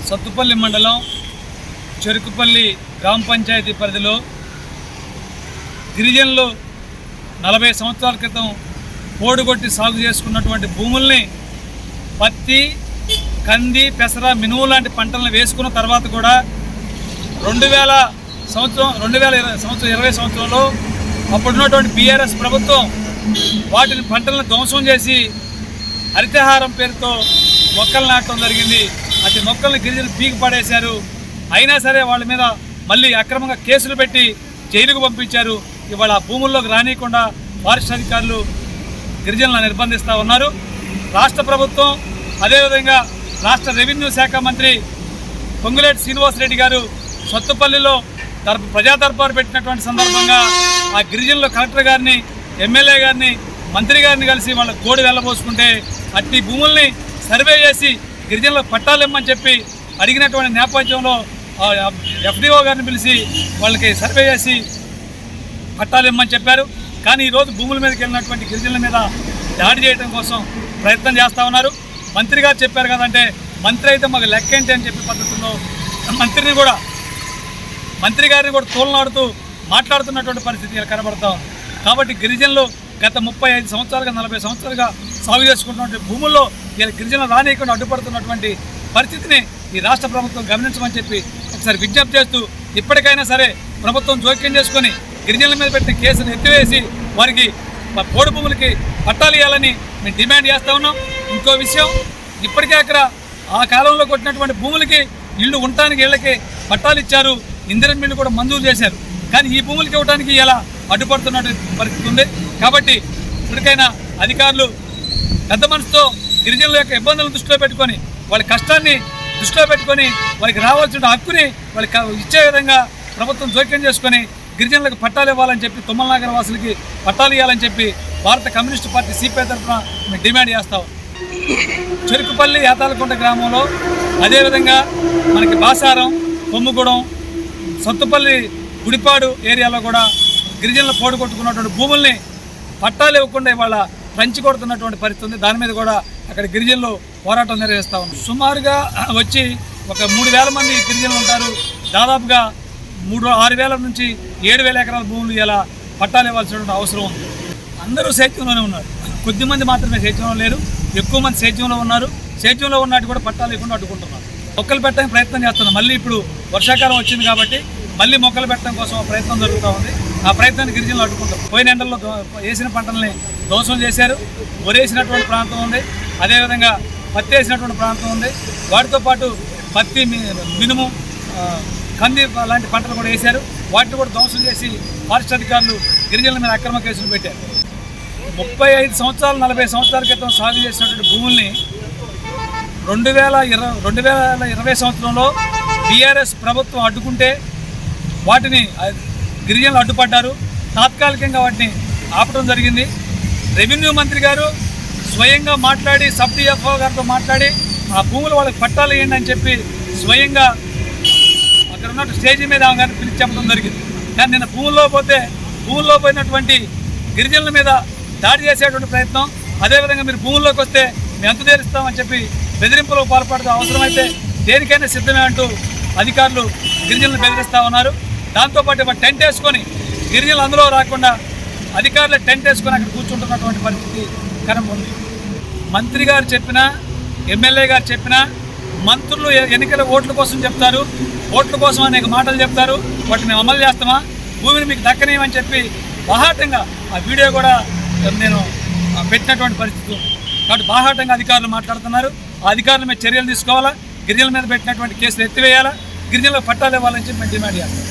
సత్తుపల్లి మండలం చెరుకుపల్లి గ్రామ పంచాయతీ పరిధిలో గిరిజనులు 40 సంవత్సరాల క్రితం పోడుగొట్టి సాగు చేసుకున్నటువంటి భూముల్ని పత్తి, కంది, పెసర, మినుము లాంటి పంటలను వేసుకున్న తర్వాత కూడా 2020 సంవత్సరంలో అప్పుడున్నటువంటి బీఆర్ఎస్ ప్రభుత్వం వాటిని పంటలను ధ్వంసం చేసి హరితహారం పేరుతో మొక్కలు నాటడం జరిగింది. అతి మొక్కలను గిరిజనులు పీకి పడేశారు. అయినా సరే వాళ్ళ మీద మళ్ళీ అక్రమంగా కేసులు పెట్టి జైలుకు పంపించారు. ఇవాళ భూముల్లోకి రానియకుండా ఫారెస్ట్ అధికారులు గిరిజనులను నిర్బంధిస్తూ ఉన్నారు. రాష్ట్ర ప్రభుత్వం అదేవిధంగా రాష్ట్ర రెవెన్యూ శాఖ మంత్రి పొంగులేటి శ్రీనివాసరెడ్డి గారు సత్తుపల్లిలో ప్రజా దర్బారు పెట్టినటువంటి సందర్భంగా ఆ గిరిజనుల కలెక్టర్ గారిని, ఎమ్మెల్యే గారిని, మంత్రి గారిని కలిసి వాళ్ళ గోడు వెళ్ళబోసుకుంటే అట్టి భూముల్ని సర్వే చేసి గిరిజనులకు పట్టాలు ఇమ్మని చెప్పి అడిగినటువంటి నేపథ్యంలో ఎఫ్డిఓ గారిని పిలిచి వాళ్ళకి సర్వే చేసి పట్టాలు ఇమ్మని చెప్పారు. కానీ ఈరోజు భూముల మీదకి వెళ్ళినటువంటి గిరిజనుల మీద దాడి చేయడం కోసం ప్రయత్నం చేస్తూ ఉన్నారు. మంత్రి గారు చెప్పారు కదంటే మంత్రి అయితే మాకు లెక్క ఏంటి అని చెప్పి పద్ధతుల్లో మంత్రి గారిని కూడా తోలనాడుతూ మాట్లాడుతున్నటువంటి పరిస్థితి కనబడతా ఉంది. కాబట్టి గిరిజనులు గత 35 సంవత్సరాలుగా 40 సంవత్సరాలుగా సాగు చేసుకుంటున్నటువంటి భూముల్లో గిరిజనులు రానియకుండా అడ్డుపడుతున్నటువంటి పరిస్థితిని ఈ రాష్ట్ర ప్రభుత్వం గమనించమని చెప్పి ఒకసారి విజ్ఞప్తి చేస్తూ ఇప్పటికైనా సరే ప్రభుత్వం జోక్యం చేసుకొని గిరిజనుల మీద పెట్టిన కేసును ఎత్తివేసి వారికి పోడు భూములకి పట్టాలు ఇవ్వాలని మేము డిమాండ్ చేస్తూ ఉన్నాం. ఇంకో విషయం, ఇప్పటికే అక్కడ ఆ కాలంలో కొట్టినటువంటి భూములకి ఇళ్ళు ఉండటానికి ఇళ్ళకి పట్టాలు ఇచ్చారు, ఇందిరన్ మిల్లు కూడా మంజూరు చేశారు. కానీ ఈ భూములకి ఇవ్వడానికి ఇలా అడ్డుపడుతున్నటువంటి పరిస్థితి ఉంది. కాబట్టి ఇప్పటికైనా అధికారులు పెద్ద మనసుతో గిరిజనుల యొక్క ఇబ్బందులను దృష్టిలో పెట్టుకొని వాళ్ళ కష్టాన్ని దృష్టిలో పెట్టుకొని వాళ్ళకి రావాల్సిన హక్కుని వాళ్ళకి ఇచ్చే విధంగా ప్రభుత్వం జోక్యం చేసుకొని గిరిజనులకు పట్టాలు ఇవ్వాలని చెప్పి, తుమ్మలనాగర వాసులకి పట్టాలు ఇవ్వాలని చెప్పి భారత కమ్యూనిస్టు పార్టీ సిపిఐ తరఫున మేము డిమాండ్ చేస్తాం. చెరుకుపల్లి యాతాలకుంట గ్రామంలో అదేవిధంగా మనకి బాసారం, కొమ్ముగూడెం, సత్తుపల్లి, గుడిపాడు ఏరియాలో కూడా గిరిజనులు పోడుకొట్టుకున్నటువంటి భూముల్ని పట్టాలు ఇవ్వకుండా ఇవాళ పంచి కొడుతున్నటువంటి పరిస్థితి ఉంది. దాని మీద కూడా అక్కడ గిరిజనులు పోరాటం నిర్వహిస్తూ ఉన్నారు. సుమారుగా వచ్చి ఒక 3,000 మంది గిరిజనులు ఉంటారు. దాదాపుగా 6,000 నుంచి 7,000 ఎకరాల భూములు ఇలా పట్టాలు ఇవ్వాల్సినటువంటి అవసరం ఉంది. అందరూ సేద్యంలోనే ఉన్నారు, కొద్దిమంది మాత్రమే సేద్యంలో లేరు, ఎక్కువ మంది సేద్యంలో ఉన్నారు. సేద్యంలో ఉన్నట్టు కూడా పట్టాలు ఇవ్వకుండా అడ్డుకుంటున్నారు. మొక్కలు పెట్టడానికి ప్రయత్నం చేస్తున్నారు. మళ్ళీ ఇప్పుడు వర్షాకాలం వచ్చింది కాబట్టి మళ్ళీ మొక్కలు పెట్టడం కోసం ప్రయత్నం జరుగుతూ ఉంది. ఆ ప్రయత్నాన్ని గిరిజనులు అడ్డుకుంటారు. పోయిన ఎండల్లో వేసిన పంటల్ని ధ్వంసం చేశారు. వరేసినటువంటి ప్రాంతం ఉంది, అదేవిధంగా పత్తి వేసినటువంటి ప్రాంతం ఉంది. వాటితో పాటు పత్తి, మినుము, కంది లాంటి పంటలు కూడా వేశారు. వాటిని కూడా ధ్వంసం చేసి ఫారెస్ట్ అధికారులు గిరిజనుల మీద అక్రమ కేసులు పెట్టారు. 35 సంవత్సరాలు 40 సంవత్సరాల క్రితం సాగు చేసినటువంటి భూముల్ని 2020 సంవత్సరంలో బీఆర్ఎస్ ప్రభుత్వం అడ్డుకుంటే వాటిని గిరిజనులు అడ్డుపడ్డారు. తాత్కాలికంగా వాటిని ఆపడం జరిగింది. రెవెన్యూ మంత్రి గారు స్వయంగా మాట్లాడి సబ్ డిఎఫ్ఓ గారితో మాట్లాడి ఆ భూములు వాళ్ళకి పట్టాలు ఇవ్వండి అని చెప్పి స్వయంగా అక్కడ ఉన్న స్టేజీ మీద ఆమె గారిని పిలిచి చెప్పడం జరిగింది. కానీ నిన్న భూముల్లో పోయినటువంటి గిరిజనుల మీద దాడి చేసేటువంటి ప్రయత్నం, అదేవిధంగా మీరు భూముల్లోకి వస్తే మేము ఎంత తీరుస్తామని చెప్పి బెదిరింపులకు పాల్పడుతూ అవసరమైతే దేనికైనా సిద్ధమే అంటూ అధికారులు గిరిజనులు బెదిరిస్తూ ఉన్నారు. దాంతోపాటు టెంట్ వేసుకొని గిరిజనులు అందులో రాకుండా అధికారులు టెంట్ వేసుకొని అక్కడ కూర్చుంటున్నటువంటి పరిస్థితి కనబడుతుంది. మంత్రి గారు చెప్పినా, ఎమ్మెల్యే గారు చెప్పినా, మంత్రులు ఎన్నికల ఓట్ల కోసం చెప్తారు, ఓట్ల కోసం అనేక మాటలు చెప్తారు. వాటిని మేము అమలు చేస్తామా, భూమిని మీకు దక్కనీయమని చెప్పి బాహాటంగా ఆ వీడియో కూడా నేను పెట్టినటువంటి పరిస్థితి ఉంది. కాబట్టి బాహాటంగా అధికారులు మాట్లాడుతున్నారు. ఆ అధికారుల మీద చర్యలు తీసుకోవాలా, గిరిజనుల మీద పెట్టినటువంటి కేసులు ఎత్తివేయాలా, గిరిజనులకు పట్టాలు ఇవ్వాలని చెప్పి మేము డిమాండ్ చేస్తాం.